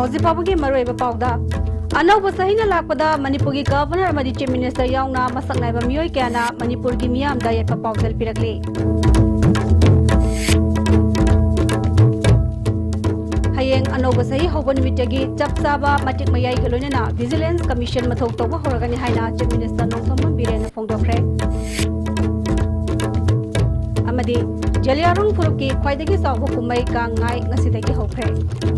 Hausi Pabagi Maroi Pauda. Anau Basahina Lakpada, Manipuri Governor, Chief Minister Yauna, Masaknai Bamio Kana, Manipur Gimiam, Diet Papausel Piragli. Hayeng Anau Basahi, Hoban Mitagi, Chapsaba, Matik Mayai Galunina, Vigilance Commission Matok, Horagani Haina, Chief Minister Nongtoma Biren Fondokre. Amadi, Jaliarung Puruki, Quaidagi Saw Hukumai Gangai, Nasidaki Hokre.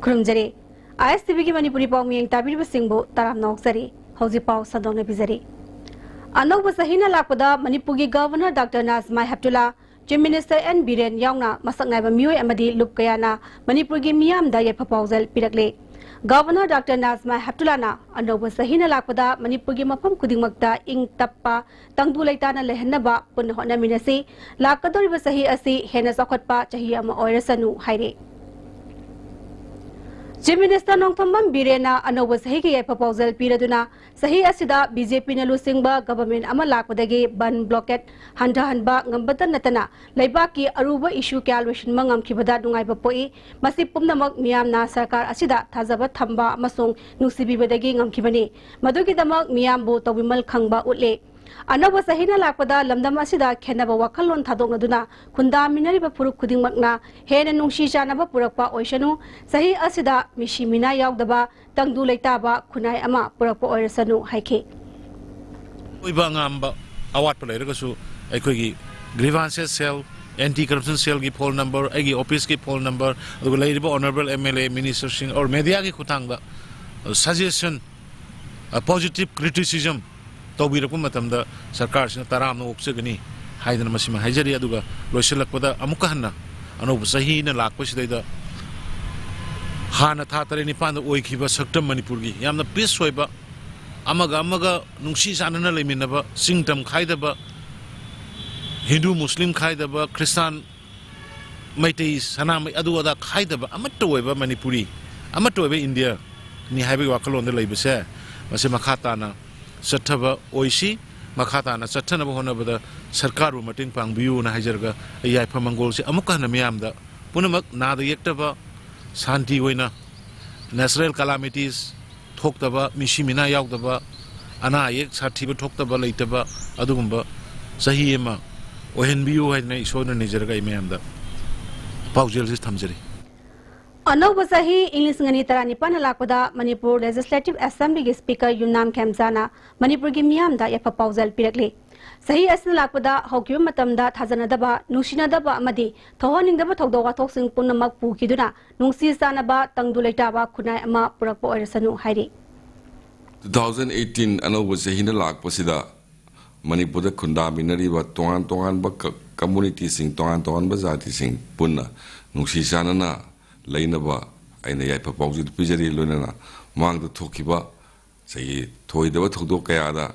Kurumjari, ISTV की मणिपुरी पाव में ताबीर बसिंगबो ताराम नौकसरी, हौजी पाव सदों ने बिजरी। अनौ बसहीना लापदा Manipuri governor doctor Najma Heptulla, chief minister N Biren याउना मसकनाइबा मियोय अमदी लुपकयाना मणिपुरी मियामदा येफा पावजल पिरकले। गवर्नर डॉक्टर नाज़मा हेप्तुल्लाना अनौ बसहीना लापदा मणिपुरी मफम खुदिंगमक्ता इंग तप्पा तंगदु लैताना लेहन्नबा पुन होनामिनसी लाकदोरिबा सही असि हेना चौखटपा चही अमा ओइरसनु हाइरे। Chief Minister Nongthombam Birena Anoba Sahi proposal Piraduna Sahi Asida BJP Nalusingba government Amalakwadagi Ban Blocket Hanta Hanba Ngambata Natana Laibaki Aruba issue calculation Mangam Kibada Dungai Bapoi Masipum Namak Miam Na Sarkar Asida Tazaba Thamba Masung Nusibi Badagi Ngam Kibani Maduki Damak Miam Bo Tawimal Kangba Utle Anaba Sahina Lakpada Lamdam Asida Kenaba Wakalon Tadonaduna Kunda Minariba Puruk Kuding Magna Hen and Nungshisha Naba Purapa Oishanu Sahi Asida Mishimina Yaudaba Tangdu Laitaba Kunai Ama Purapa Oirsanu Haike Ibangamba Awat Palagasu Equigi Grievances Cell Anti-Corruption Cell ki poll number Egi Office ki poll number the Honorable MLA Minister Singh or Media ki Kutanga suggestion a positive criticism Tobirapu Matamda, Sarkar, Taram, Oxegani, Haidan Masima, Hajaria Duga, Loshalapada, Amukana, and Obusahin and Lakwish Deda Hana Tatari Pan, the Oikiba, Saktam Manipuri, Yam the Peace Swiper, Amaga, Nungshis Anana Liminaba, Singtam Kaidaba, Hindu Muslim Kaidaba, Christian Maitis, Hanami Aduada Kaidaba, Amatoeva Manipuri, Amatoeva India, Nihabi Wakalon the Labisa, Masimakatana. Satava Oishi, Makatana, Satana Honaba, Sarkaru Matin Pangbu, Najarga, Ayai Pamangolsi, Amukana Miamda, Punamak, Nada Yektava, Santi Wina, Natural calamities, Toktaba, Mishimina Yaudaba, Anayek, Satiba Toktaba Laitaba, Adumba, Sahima, Ohenbu had no shown Nijarga Miamda. Paujel is Tamjari. Anau Basahi English Ngani Taranipan Lakoda Manipur Legislative Assembly Speaker Yunam Kamzana Manipur Gimiam da Yafa Pausal Pirakli Sahi Asn Lakoda Hoku Matamda Tazanadaba Nushinadaba Amadi Tohoning the Todowa Toxing Punamak Pukiduna Nungsi Sanaba Tangduletaba Kunai Ama Purapo Ersanu Hairi 2018 Anau Basahina Lak Pasida Manipur Kunda Binariba Toan Baka Community Sing Toan Bazati Sing Puna Nungsi Sanana Lainaba, and the Yapapos Pizari Lunana, Mang the Tokiba, say Toydava Tokayada,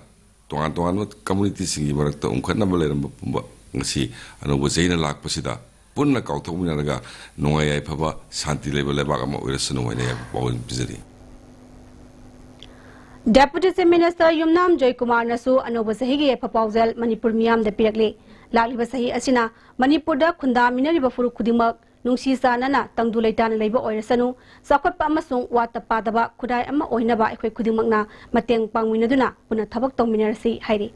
Toan community singing Barata, Unkanabala, see, and Obazana Lak Pasida, Puna Kautominaga, Noya Papa, Santi Levelabagamo, Ursano, and they have Bowen Pizari. Deputy Minister Yumnam Joy Kumar Nasu and Obasahi proposal Manipur Miam the Piragli, Lalibasahi Asina, Manipur da Kunda Minariba Furu Kudimak. Nungsi Sanana, Tangdulaitan Labor Oirsanu, Sakot Pamasung, Wata Padaba, Kudai Ama Oinaba, Equi Kudimagna, Mateng Pangwinaduna, Punatabak Dominarsi, Heidi.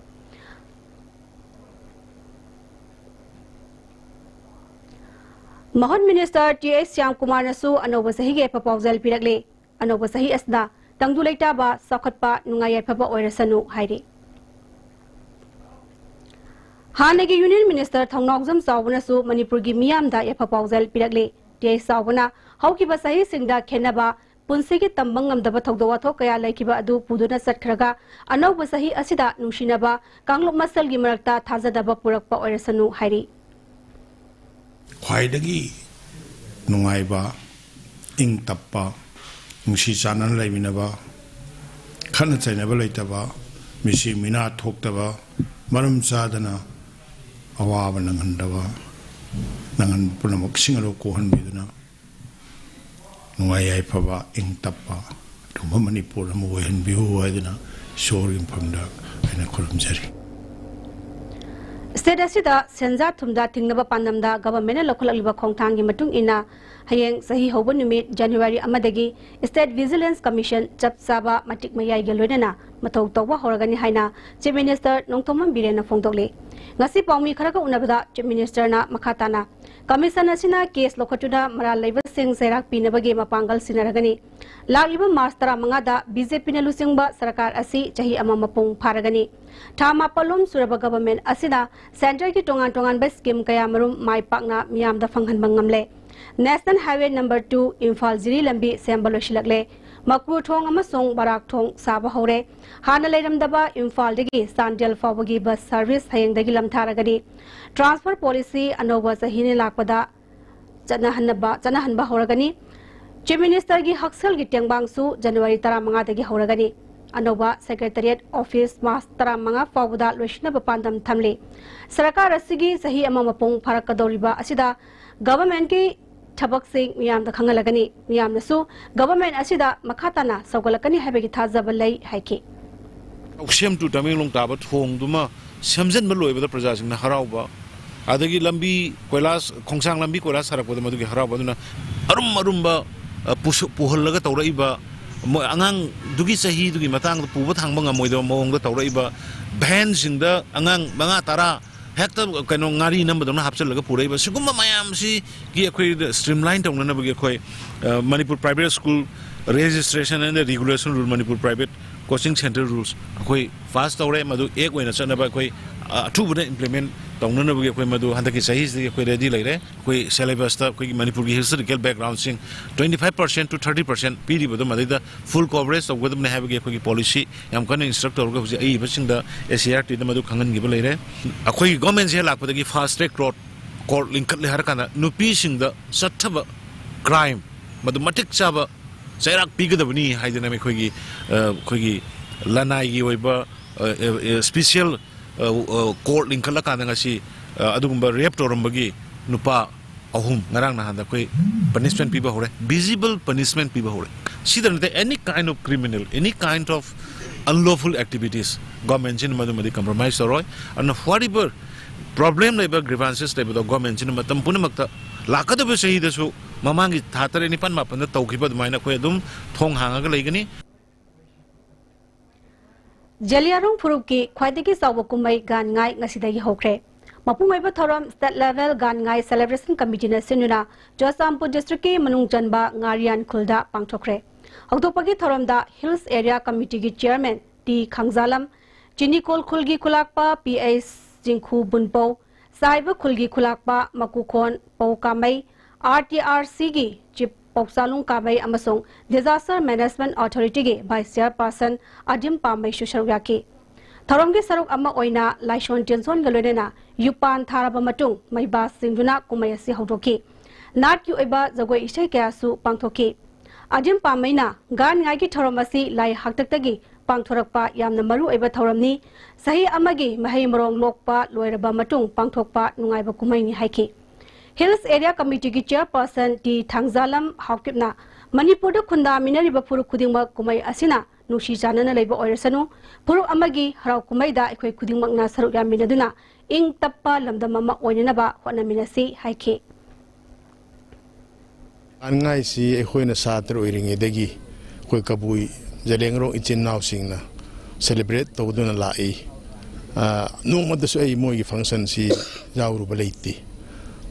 Mahon Minister T.S. Siam Kumar Nasu, and Obasahi proposal Piragli, and Obasahi Asda, Tangdulaitaba, Sakotpa, Nungaya Papa Oirsanu, Heidi. Hanagi Union Minister Thongnogzam Sawanasu Manipur Gimiam da Yapapausal Piragli, J. Sawana, Haukiba Sahi Singda Kenaba, Punsiki Tambangam the Batogdawato Kaya Lakiba Adu Puduna Satkraga, Anau Basahi Asida Nushinaba, Kanglo Masal Gimarta Tazadaba Purakpa Oirsanu Hairi. Quaidagi Nungaiba, Ing Tappa, Mushisanan Lavinaba, Kanatsanaba Laitaba, Mishimina Toktaba, Marum Sadana. Awa Nangandava Nangan Punamak Singalo Kohan Biduna Nuaya Pava in Tapa ꯀꯨꯝꯕ ꯃꯅꯤꯄꯨꯔ ꯑꯃ ꯑꯣꯏꯍꯟꯕꯤꯌꯨ ꯍꯥꯏꯗꯨꯅ ꯏꯁꯣꯔꯒꯤ ꯃꯐꯝꯗ ꯑꯩꯅ ꯈꯨꯔꯨꯝꯖꯔꯤ State asida senja thumda tingnaba pandamda government lokholaliba khongthanggi matung ina hayeng sahi hobo numit January amadagi State Vigilance Commission chap saba matik mayai ge loinana mathau tawwa horagani haina Chief Minister Nongthomam Birena phongdokle ngasi pawmi khara ka unabada Chief Minister na makhatana Commission asina case lokhotuna mara leiba sing serak pinabagi mapangal sinaragani lagiba March 15 da BJP na lusingba sarkar asi chahi ama mapung pharagani Thama palom suraba government asina Center ki tongan ba scheme kaya marum mai pakna miyam da phanghan bangamle National Highway number 2 Imphal Jiri lambi sembalo shilakle Makru thong amasong barak thong saba hore hana leiramdaba Imphal dagi Sandel fawagi bus service hayeng dagi lamtharagani transfer policy anoba sahine lakpada chanahanba horagani Chief Minister gi haksal gi tengbangsu January 15 dagi horagani Anoba Secretariat Office Mas Taramanga Fawda Loishna Bapandam Thamle Sarakar Asigi Sahi Amamapong Parakadoriba Asida Government ki Tabak Sing Miyam the Kangalagani Miyam Nasu Government Asida Makatana Sogalakani Habegi Tazabalay Haiki Shem to Tamilong Tabat Hong Duma Samson Malloy with the Prajasing Harauba Adagi Lambi Kolas Kongsang Lambi Kolas Harapo the Maduki Harabaduna Arumba Puhalaga Toraiba Angang dugi sahi dugi matang pubat hangbang amoy do mong tawra iba bands in the angang mga tara hekta kano ngari number do na hapsel laga pura iba siguma mayam si gi akoy streamline tawna na bagi akoy Manipur private school registration and the regulation rule Manipur private coaching center rules akoy fast tawra madu ek oina chana ba akoy atu bada implement tawna na bagi akoy madu handaki sahi si akoy ready laire akoy syllabus ta akoy Manipur gi historical background sing 25% to 30% pidi bodo madida full coverage of whether have akoy policy yam kana instructor ga huji ai basing da SCRT da madu khangan gi laire akoy government je lakpada gi fast track court link le har kana nupi sing da sathaba crime madu matik chaba sairak pigadabni haidana me khogi lanai gi oiba special court link la kana ngasi adugumba rape torambagi nupa ahum ngarang na handa koi punishment piba hore visible punishment piba hore see that any kind of criminal any kind of unlawful activities government in madu compromise roy and whatever problem labor grievances labor the government in matam punamakta lakada be sahi desu mamangi thatare ni pan mapan tawkhiba maina koi adum thong hanga ga leigani Jaliarong Puruk ki khwaidagi sawa kumai gan ngai ngasidagi hokre Mapumaiba Thoram State Level Gan Ngai Celebration Committee na sinuna Josampur District ki Manung Janba Ngarian Khulda pangthokre Octopagi Thoram da Hills Area Committee ki Chairman T Khangzalam Chinikol Khulgi Khulakpa PS Jingkhu Bunpo Saiba Khulgi Khulakpa Makukhon Pau Kamai RTRC gi Chip Popsalung Kamai amasong Disaster Management Authority gi Vice Chairperson Adim Pamai Shusharyaki Thoramgi saruk ama oina Laishon Johnson galodena Yupan Tharaba matung Maiba Singduna Kumayasi Hautoki Nat yu eba Zagoi Ishay Kayasu Pangtoki Adim Pamaina Gan Ngagi Thoramasi Lai Haktaktagi Pangthorakpa Yamna Maru eba Thoramni Sahi Amagi Mahay Morong Lokpa Loiraba matung Pangthokpa Nungaiba Kumayni Haiki Hills Area Committee ki Chairperson T Thangzalam Haukipna Manipur da Khunda Minariba Puru Kudingma Kumay Asina Nushi Janana Labor Oirsanu Puru Amagi Harau Kumaida Equi Kudingmakna Saruk Yaminaduna Ing Tappa Lamda Mama Oinaba Wanaminasi Haiki Angai si Equina Satur Oiring Edegi Quakabui Jalengro Ichin Nausing celebrate Toduna Lai no Modas a Moy function si Zauru Baleti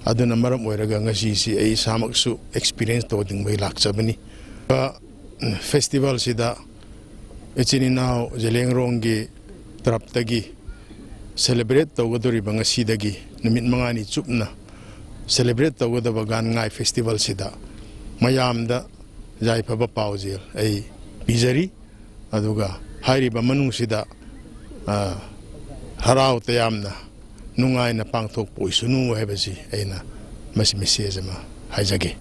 Aduna Maram Oiraga si a Samaksu experience Toding by Laksabani Festival Sida Echin now Jalengrongi Traptagi celebrate Togodori Bangasidagi Numit Mangani Chupna celebrate Togoda Gan Ngai Festival Sida Mayam da Jai Papa Pauzil a Bizari Aduga Hari Bamanung Sida Harau Tayamna Nungai na Pangtok Poisunu Hebasi Aina Masimisiasma Hajagi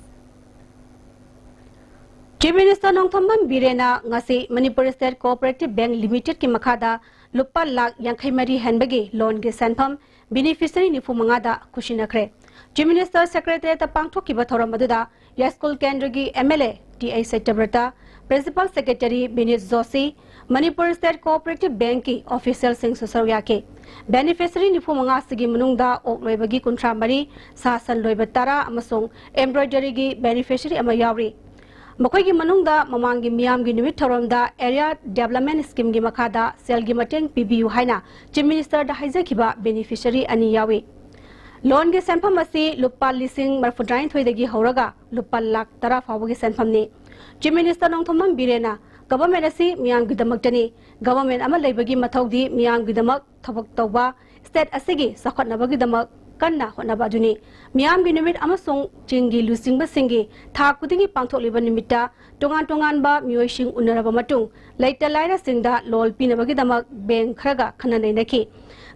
Chief Minister Nongthomam Birena ngasi Manipur State Cooperative Bank Limited ki makada lupa lak yangkai mari hanbagi loan ge sanpham beneficiary ni fumangada kushinakre Chief Minister Secretary ta pangthok ki bathoram maduda ya school kendra gi MLA TA Setabrata Principal Secretary Binit Joshi, Manipur State Cooperative Bank ki official sing susarya ke. Beneficiary ni fumanga sigi manungda ok loibagi kuntra mari sasan loiba tara amasung embroidery gi beneficiary ama yauri. Makoi gi manungda mamangi miyam gi numit thoramda area development scheme gi makada sel gi mateng PBU haina Chief Minister da haijakiba beneficiary ani yawi. Loan gi sanpham asi lupa lising marfudain thoidagi horaga lupa lakh tara fawagi sanpham ni. Chief Minister Nongthomam Birena government asi miyam gi damak tani government ama leibagi mathaudi miyam gi damak thabak tawba state asigi sakhotna bagi damak kanna honaba duni miyam gi numit amasung chingi lusing ba singi tha kudingi pangtholiba nimita tongan ba mioising unaraba matung laita laira singda lol pinabagi damak bank khraga khananai naki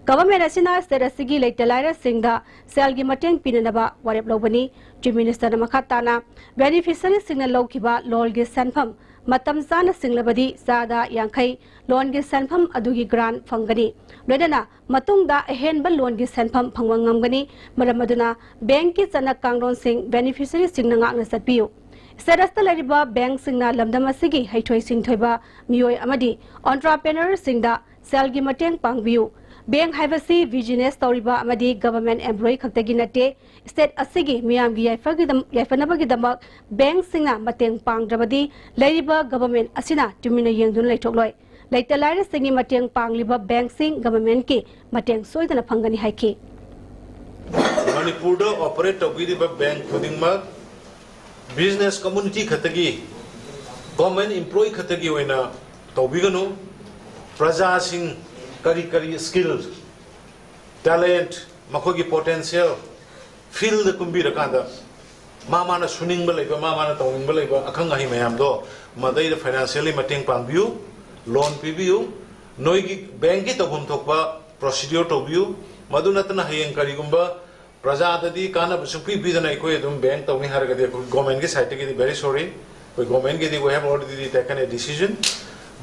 government asina state asigi laita laira singda selgi mateng pinanaba warep lobani Chief Minister makhatana beneficiary signal lawkiba lol gi sanpham matam sana singlabadi sada yankai loan gi sanpham adugi grant fangani loidana matungda ahen ba loan gi sanpham phangwangam gani maramaduna bank ki chana kanglon sing beneficiary singna ngak na satpiu Serasta lariba bank singna lamdama sigi haithoi sing thoiba mioi amadi entrepreneur singda selgi mateng pangbiu bank haivasi business toriba amadi government employee khaktagi nate state asigi miyam gi yaifanabagi damak bank singna mateng pangdrabadi lariba government asina tumina yengdun laithokloi laita laira singi mateng pangliba bank sing government ki mateng soidana phangani haiki Manipur do operate togiriba bank khudingma business community khatagi government employee khatagi oina tobiganu praja sing kari skill talent makogi potential field kumbi rakanda mama na suning ba laiba mama na tawing ba laiba akhang ahi mayam do madai da financially mateng pangbiu loan pibiu noigi bank ki tobum thokba procedure tobiu madunatna hayeng kari gumba praja dadi kana supi bidana ikoi dum bank tawing har ga de government ki side ki very sorry government ki we have already taken a decision.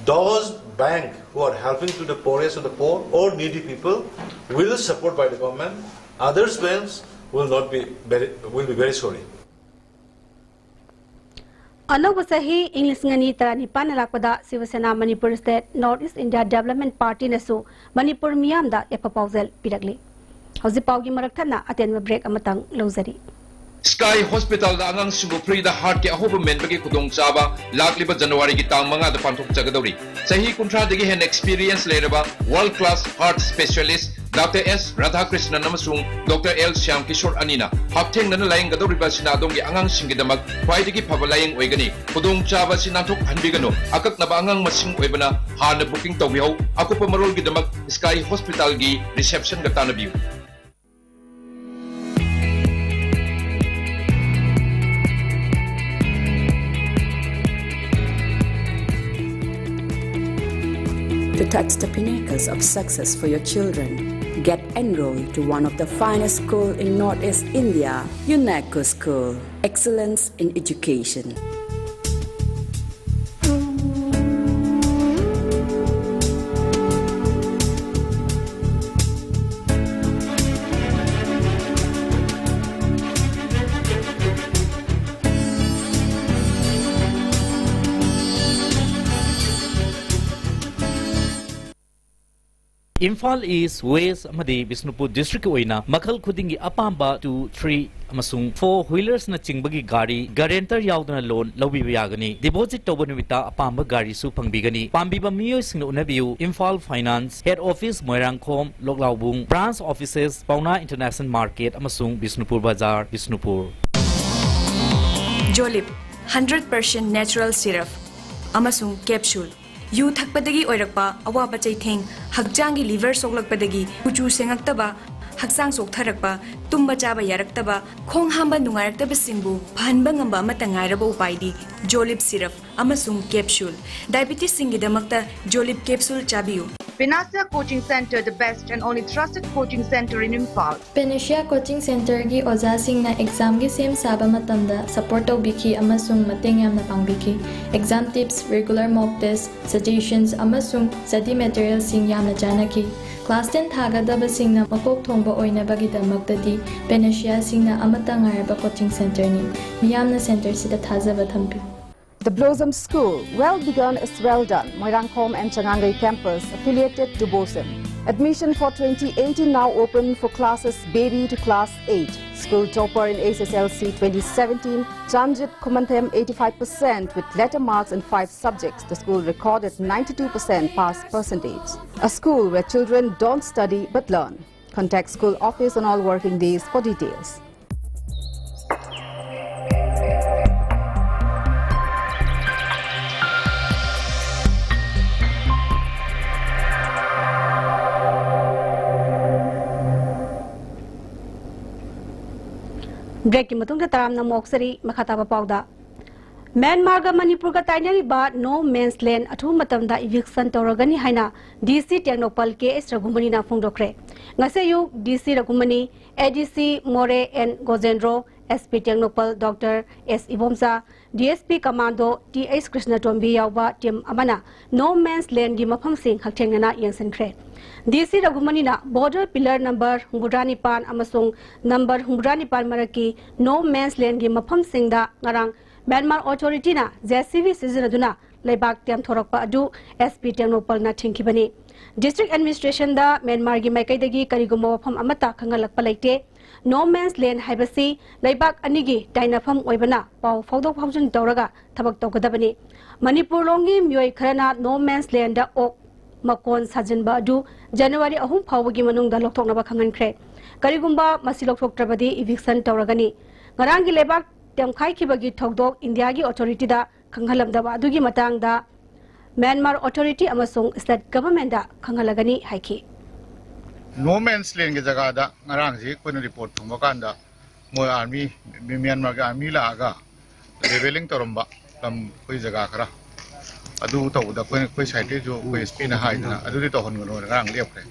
Those banks who are helping to the poorest of the poor or needy people will support by the government. Others banks will be very sorry. Anawasahi English ngani tarani panalakwada Sivasena Manipur State Northeast India Development Party nasu Manipur miyamda ya proposal pidagli. Hausi paugi maraktana atenma break amatang lozari. Sky Hospital da angang single free da heart ke ahoba men bagi kudong chaba lakliba January ki tang manga da panthok jagadori sahi kuntra dagi hen experience leraba world class heart specialist Dr. S. Radhakrishnan namasung Dr. L. Shyam Kishore Anina haptheng nana laying gadori ba sinadong gi angang singidamak khwai dagi phabalaying oigani kudong chaba sinanthok hanbigano akak na ba angang masing oibana hana booking tawihau akupa marol gi damak Sky Hospital gi reception ga tanabiu To touch the pinnacles of success for your children, get enrolled to one of the finest schools in Northeast India, UNESCO School. Excellence in education. Imphal East, West, Amadi, Bisnupur District oina Makal Khudingi Apamba 2, 3, Amasung 4 wheelers na chingbagi gari guarantor yaudana loan lawi yagani deposit tobanumita Apamba gari su pangbigani Pambiba Mio sing unabiu Imphal Finance Head Office Moirangkhom Loklaubung Branch Offices Pauna International Market Amasung Bisnupur Bazaar Bisnupur Jolip 100% natural syrup Amasung capsule yu thakpadagi oirakpa awaba chaitheng hakjangi liver soklakpadagi uchu sengakta haksang soktharakpa tumba chaba yaraktaba khong hamba nungaraktaba singbu phanba ngamba matangairaba upaidi Jolip syrup amasung capsule diabetes singidamakta Jolip capsule chabiu Panacea Coaching Center, the best and only trusted coaching center in Imphal. Panacea Coaching Center gi oja singna exam gi sem saba matamda support tawbiki amasung mateng yamna pangbiki. Exam tips, regular mock tests, suggestions amasung study materials sing yamna janaki. Class 10 thagadaba singna makok thongba oina bagidamaktadi Panacea singna amata ngaraba coaching center ni. Miyamna center sida thajaba thampi. The Blossom School, well begun is well done. Moirangkom and Changangai campus affiliated to BOSIM. Admission for 2018 now open for classes baby to class 8. School topper in SSLC 2017, Janjit Kumanthem 85% with letter marks in 5 subjects. The school recorded 92% pass percentage. A school where children don't study but learn. Contact school office on all working days for details. Break matung taram na moksari makataba pauda. Myanmar ga Manipur ga tainari ba no man's land athu matam da eviction toragani haina DC Technopal KS Ragumani na phongdokre. Ngaseyu DC Ragumani, ADC More and Gozendro, SP Technopal Dr. S Ibomsa, DSP Commando TS Krishna Tombi yauba Tim Amana no man's land gi mafam sing hakthengnana yengsenkre. DC Ragumani na border pillar number Humbrani Pan amasung number Humbrani Pan maraki no man's land gi mafam singda ngarang Myanmar authority na JCB sizinaduna leibak tiam thorakpa adu SP Technopal na thinkibani. District administration da Myanmar gi maikaidagi karigumba wafam amata khangalakpa leite. No man's land haibasi leibak anigi dainafam oibana pau faudok faujun tawraga thabak tawgadabani. Manipur longi myoi kharana no man's land da ok makon sajinba adu January ahum phawagi manung da lokthoknaba khangankre. Karigumba masi lokthoktrabadi eviction tawragani. Ngarangi leibak temkhai khibagi thokdok India gi authority da khanghalamdaba adugi matang da Myanmar authority amasung state government da khanghalagani haiki. No man's land ke jaga da ngarang ji ko report thum kan mo army Myanmar ga army la aga leveling toromba tam koi jaga khara adu to da koi side jo koi SP na hai na adu di to hon no ngarang lep kre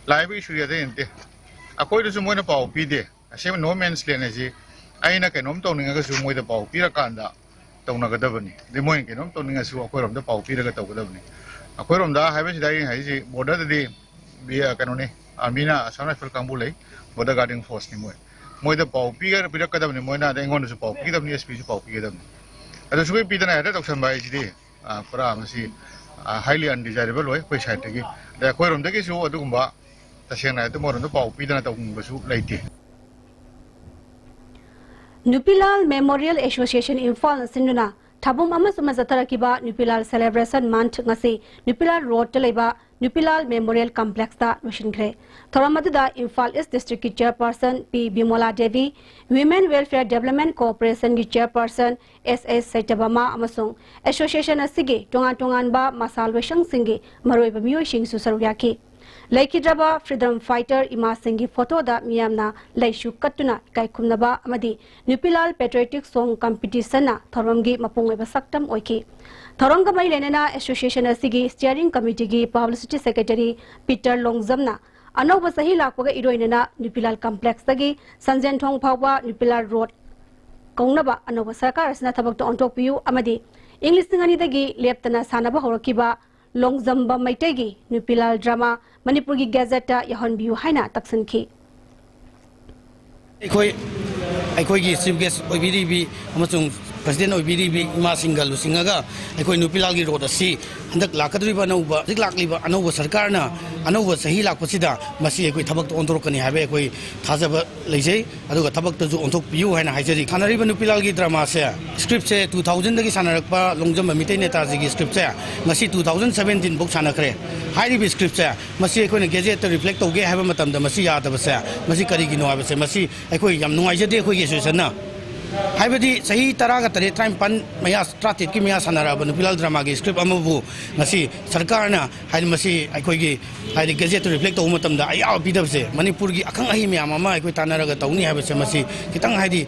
lai bi shu ya de inte a koi du mo na pau pi de a se no man's land ji ai na ke nom to ninga ga su mo da pau pi ra kan da to na ga da bani de mo ke nom to ninga su ko rom da pau pi ra ga to ga da bani a koi rom da hai ba ji dai hai ji border de bi ka no ne Amina Assam Rifle Kambulai, border guarding force ni moi da pau pi ga pi ra ka da ni moi na da ngon su pau pi da ni SP su pau pi ga da ni ada su pi da na da doksan bai ji de pra masi highly undesirable loi koi side gi da koi rom da gi su adu gumba ta seng na da mo rom da pau pi da na ta gumba su laite Nupilal Memorial Association Imphal Sinduna Thabum amasuma zatarakiba Nupilal Celebration Month ngasi Nupilal Road teleba Nupilal Memorial Complex da Lushingre. Thoramadu Imphal East District ki Chairperson P. Bimola Devi, Women Welfare Development Corporation ki Chairperson S.S. Saitabama amasung Association asige tongan ba masal weshang singi maroiba miyo shing susarugyaki. Laikidraba Freedom Fighter Ima Singhi photo da miyamna laishu katuna kaikumnaba amadi Nupilal Patriotic Song Competition na thoramgi mapungweba saktam oiki. Thorongga mai lenena Association asigi Steering Committee gi Publicity Secretary Peter Longzamna anoba sahi lakwaga iroinena Nupilal Complex tagi Sanjen Thong phawba Nupilal Road kongnaba anoba sarkar asna thabak to ontok piu amadi English ngani dagi leptana sanaba horokiba Longzamba maitegi Nupilal drama Manipur gi Gazette yahon biu haina taksanki Aikoi gi chief guest oibiribi amasung president oibiribi ima singal lusingaga aikoi Nupilal gi road asi handak lakadriba anauba zik lakliba anauba sarkar na anauba sahi lakpasida masi aikoi thabak to ontorokani habe aikoi thajaba leise aduga thabak to ju ontok piu haina haijari thanariba Nupilal gi drama se script se 2000 dagi sanarakpa longjam mitai neta ji script se masi 2017 bok sanakre hairibi script se masi aikoi na gazette reflect toge haba matam da masi yadaba se masi kari gi no haba se masi aikoi yam nungai jade aikoi gi sesana haibadi sahi taraga tare time pan maya strategy ki maya sanara Nupilal drama gi script amabu masi sarkar na hai masi aikoi gi hai gazette reflect to matam da ayaw bidab se Manipur gi akhang ahi mya mama aikoi tanaraga tawni haiba se masi kitang haidi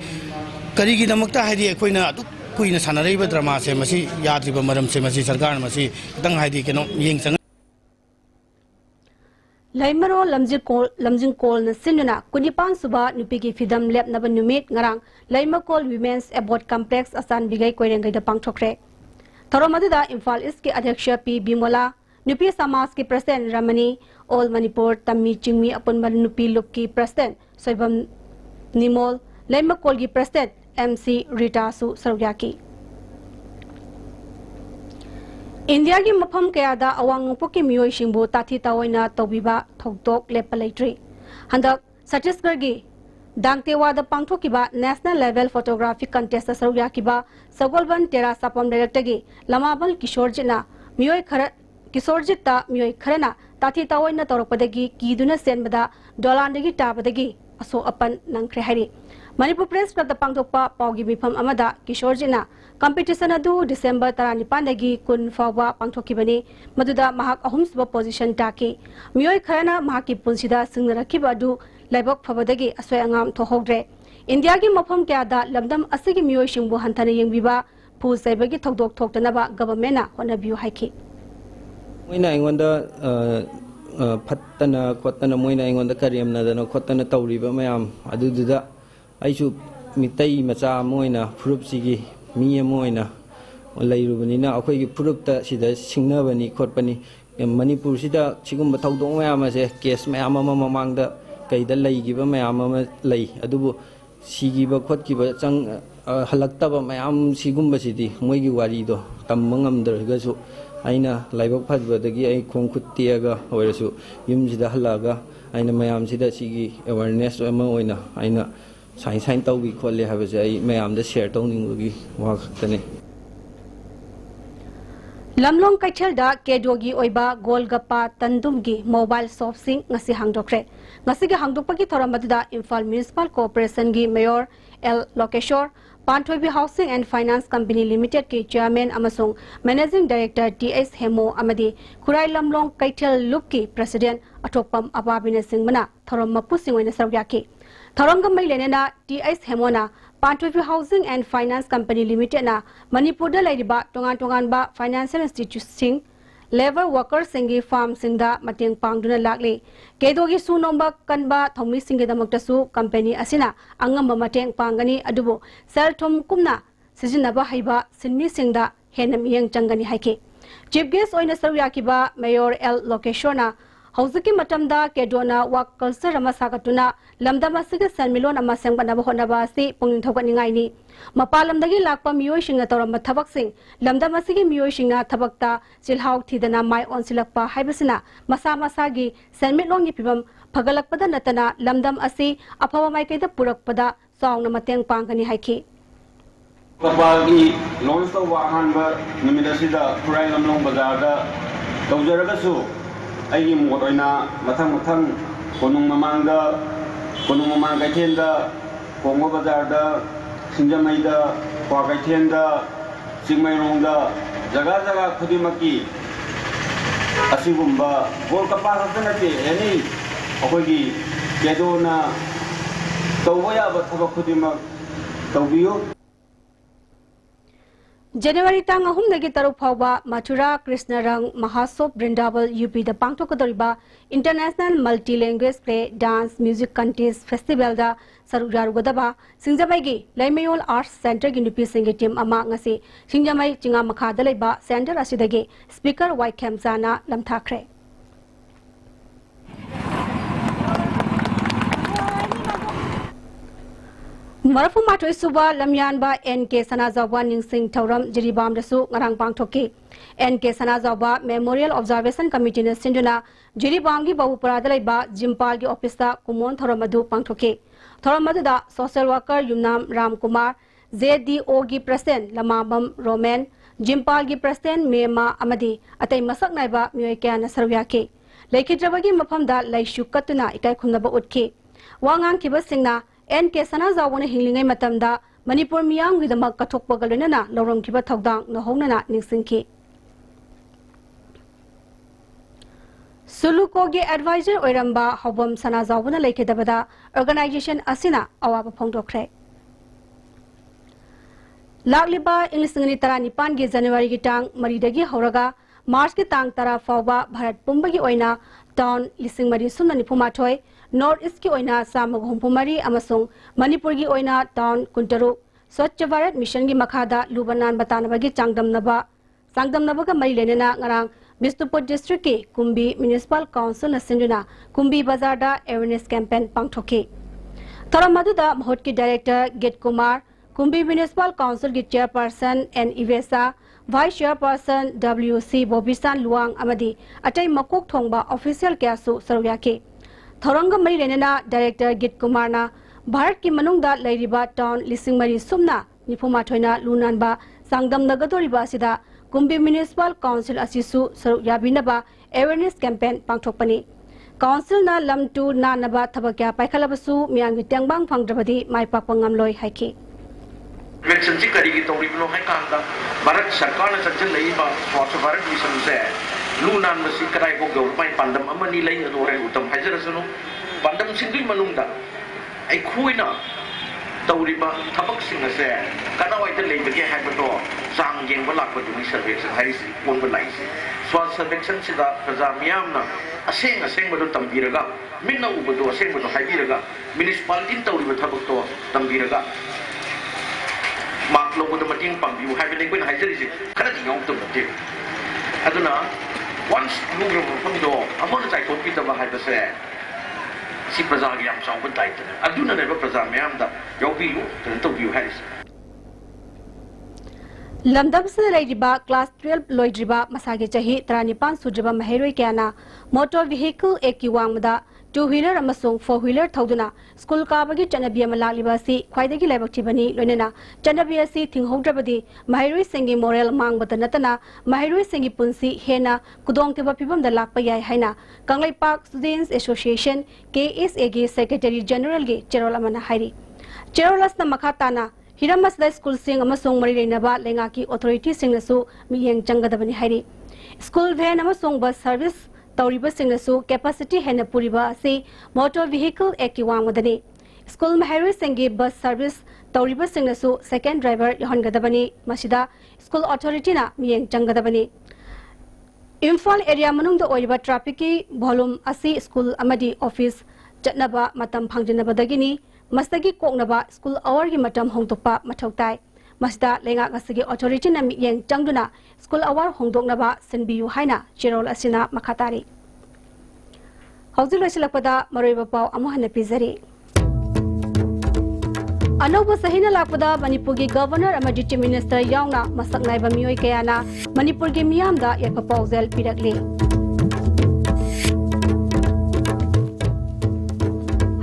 kari gi namakta haidi aikoi na atu kuina sanarei ba drama se masi yadri ba maram se masi sarkar masi kitang haidi keno yeng Laimaro lamjing kol na sinuna kunipan suba nupigi fidam lep na numit ngarang Laimakol Women's Abort Complex asan bigay koirengai da pangthokre. Thoramadu Imphal East ki Adhyaksha P. Bimola, Nupi Samas ki President Ramani, All Manipur Tammi Chingmi apunban Nupi Lup ki President Soibam Nimol, Laimakol ki President MC Rita Su Sarugyaki. India ki mafam kaya da awang nungpo ki miyoy shingbu tati tawoyna tawbiba thokdok lepa leitri. Handak Chhattisgarh gi dangtewa da pangthokiba national level photographic contest sarugya kiba Sagolban Tera Sapam director gi Lamabal Kishorjina miyoy khara Kishorjita miyoy kharana tati tawoyna torokpadagi kiduna senbada dolandagi tabadagi aso apan nangkhre hari. Manipur Press Club da pangthokpa paugi mifam amada Kishorjina competition adu December 19 dagi kun fawa pangthokibani maduda mahak ahumsuba position taki miyoy kharana mahaki punsida singnarakhiba adu laibok phabadagi asoi angam thohogre India gi mafam kya da lamdam asigi miyoy shingbu hanthana yengbiba phu saibagi thokdok thoktanaba government na honabiu haiki moina ingonda phattana khotana moina ingonda kariyamna dana khotana tawriba mayam adududa aisu mitai macha moina furup sigi mi moina lairubani akhoi gi furup ta sida singnabani khotpani Manipur sida sigum thawdong mayam ase case mayam mamang da kaida laigiba mayam lay adubu sigiba khotkiba chang halaktaba mayam sigum basidi moigi wari do tammangam dargasu aina laibok phadbadagi ai khongkhuttiaga oirasu yumsida halaga aina mayam sida sigi awareness ama oina aina sign tawbi kholle habase ai mayam da share tawningi wa khaktane Lamlong Kaichel da Kedogi Oiba Golgappa Tandumgi mobile shop sing ngasi hangdokre ngasi ge hangdokpagi thoramada Imphal Municipal Corporation gi Mayor L Lokeshwar Panthoibi Housing and Finance Company Limited ki Chairman amasung Managing Director TS Hemo amadi Khurai Lamlong Kaichel Loop ki President Atokpam Ababina Singmana thoram mapu singwena sarwyaki Thorongam mai lenena TS Hemona Panthoibi Housing and Finance Company Limited na Manipur da laiba tongan ba financial institution labor workers singi farm singda mateng pangduna lakle kedogi su nomba kanba thomi singi damakta su company asina angamba mateng pangani adubo sel thom kumna sijinaba haiba sinmi singda henam yang changani haike chief guest oina saryakiba Mayor L Lokeshona Hauziki matamda kedona wak culture ama sakatuna lamdama siga sanmilon ama sengbanaba honaba si pungning thogani ngai ni mapalamdagi lakpa miyoy singna toram thabak sing lamdama sigi miyoy singna thabakta silhau thidana mai on silakpa haibasina masa masagi sanmilon gi pibam phagalakpada natana lamdam asi apawa mai kaida purakpada songna mateng pangani haiki kapagi launch to wahanba nimidasida Khurai Lamlong bazar da tawjaragasu ai mot oina mathang konung mamang gaithen da kongo bazar da singjamai da kwa gaithen da singmai rong da jaga khudimaki asigumba gol kapa hatana ke ani akogi kedona tawaya ba thaba khudimak tawbiyo January tang ahum dagi taruk phawba Mathura Krishnarang Mahasop Brindawal UP da pangthokadoriba International Multi-Language Play Dance Music Contest Festival da sarugjarugadaba Singjamai gi Laimayol Arts Center gi nupi singi team ama ngasi Singjamai chinga makha da leiba center asidagi speaker Waikem Zana lamthakre Marafu Matoi Suba Lamyanba NK Sanazawa Ningsing Tauram Jiribam Dasu Ngarang Pangthoki NK Sanazawa Memorial Observation Committee na Sinduna Jiribamgi Babu Paradalaiba Jimpal gi office da Kumon Thoramadu Pangthoki Thoramadu da social worker Yumnam Ram Kumar ZDO gi President Lamabam Roman Jimpal gi President Mema Amadi Atai Masak Naiba Myoikya na Sarwyaki Laikhidrabagi Maphamda Laishu Katuna Ikai Khunaba Utki Wangang Kiba Singna NK Sanazawana Hilingai Matamda Manipur Miyang with the Makatok Bagalina, Lorum Kiba Togdang, no Honana Nixinki. Sulukogi advisor Oiramba Hobum Sanazawana Lake Dabada Organization Asina Awaba Pongdokre. Lagliba Inglisingani Taranipan January Gitang Maridagi Horaga Mars Gitang Tara Fauba Bharat Pumbagi Oina Town Lising Mari Sunani Pumatoi North East ki oina samag humpumari amasung Manipur gi oina town kuntaru Swachh Bharat mission gi makhada lubanan batanabagi sangdamnaba ga mari lenena ngarang Bisnupur district ki Kumbi Municipal Council na sinduna Kumbi Bazar da awareness campaign pangthoki Taramadu da Mahot ki director Get Kumar Kumbi Municipal Council ki Chairperson N Ivesa Vice Chairperson WC Bobisan Luang amadi atai makok thongba official kya su saruyaki thoranga mari renena Director Git Kumarna Bharat ki manungda leiriba town lising mari sumna nifuma thoina lunanba sangdam nagadoriba sida Kumbi Municipal Council asisu saruyabinaba awareness campaign pangthokpani Council na lamtu na naba thabakya paikhalabasu miyangi tengbang phangdrabadi maipakpa ngamloi haiki vaccine जी करेगी तो रिपनो है कांदा भारत सरकार ने सज्जन ले बा स्वच्छ भारत मिशन से लूनान मसी कराई को गवर्नमेंट पंदम अमनी ले अदोरे उत्तम हाजर सनो पंदम सिंधु मनुंगदा आई खुइना तौरिबा थबक सिंह से कदावाइते लेबगे हाइबतो सांग येंग लाख दुनी सर्वेक्षण हाइसी कोन बलाइसी स्वास्थ्य सर्वेक्षण सिदा प्रजा मियामना असेंग असेंग बदो तंबीरगा मिन्ना उबदो असेंग बदो हाइबीरगा म्युनिसिपालिटी तौरिबा थबकतो तंबीरगा मार्क लोगों मटिंग पांबियु हाइबने कोइन हाइजरिसि खरदि यौतम नते अदुना वन्स लुग्रो फंदो अमोन चाइ कोपि तबा हाइबसे सि प्रजा gi yam chaw ban tai aduna ne प्रजा म्याम दा यौबियु तन तौबियु हाइस Lamdam se laidiba class 12 loidriba masage chahi 35 sudriba maheroi kyana motor vehicle ekiwangda 2-wheeler amasung 4-wheeler thauduna school kabagi chanabi amalagliba si khwaidagi laibakti bani loinena chanabi asi thinghodrabadi maheroi singi moral mangbata natana maheroi singi punsi hena kudongteba pibam da lakpa yai haina Kanglai Park Students Association KSA gi Secretary General gi Cherolamana hairi Cherolasna makhatana Hiramasda school sing amasung mari reinaba lenga ki authority singnasu miyeng changadabani hairi school van amasung bus service tawriba singnasu capacity hena puriba ase motor vehicle ekiwang madani school maheroi singi bus service tawriba singnasu second driver yohangadabani masida school authority na miyeng changadabani Imphal area manungda oiba traffic ki volume ase school amadi office chatnaba matam phangjinabadagini Mastagi koknaba school hour gi matam hongtokpa mathautai masda lenga ngasigi authority na miyeng changduna school hour hongdoknaba sinbiyu haina cherol asina makhatari hauzi loisilakpada maroiba pau amuhana pizari Anoba sahina lakpada Manipur gi governor amadi chief minister yauna masak naiba miyoi kayana Manipur gi miyamda yakpa pausel pirakle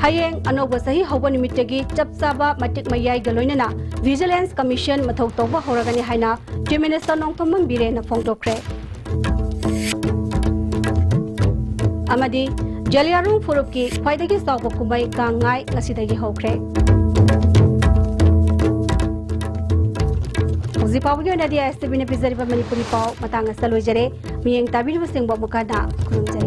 Hayeng anoba sahi hawa nimitagi chapsaba matik mayai galoinana Vigilance Commission mathau tawba horagani haina Chief Minister Nongthomam Bire na phongdokre Amadi Jaliarung Furup ki khwaidagi sawba kumbai kangai ngasidagi hokre Uzi pawgi nadia STB ne pizari ba Manipuri paw matanga salojare miyeng tabiri basing ba mukada kurumjare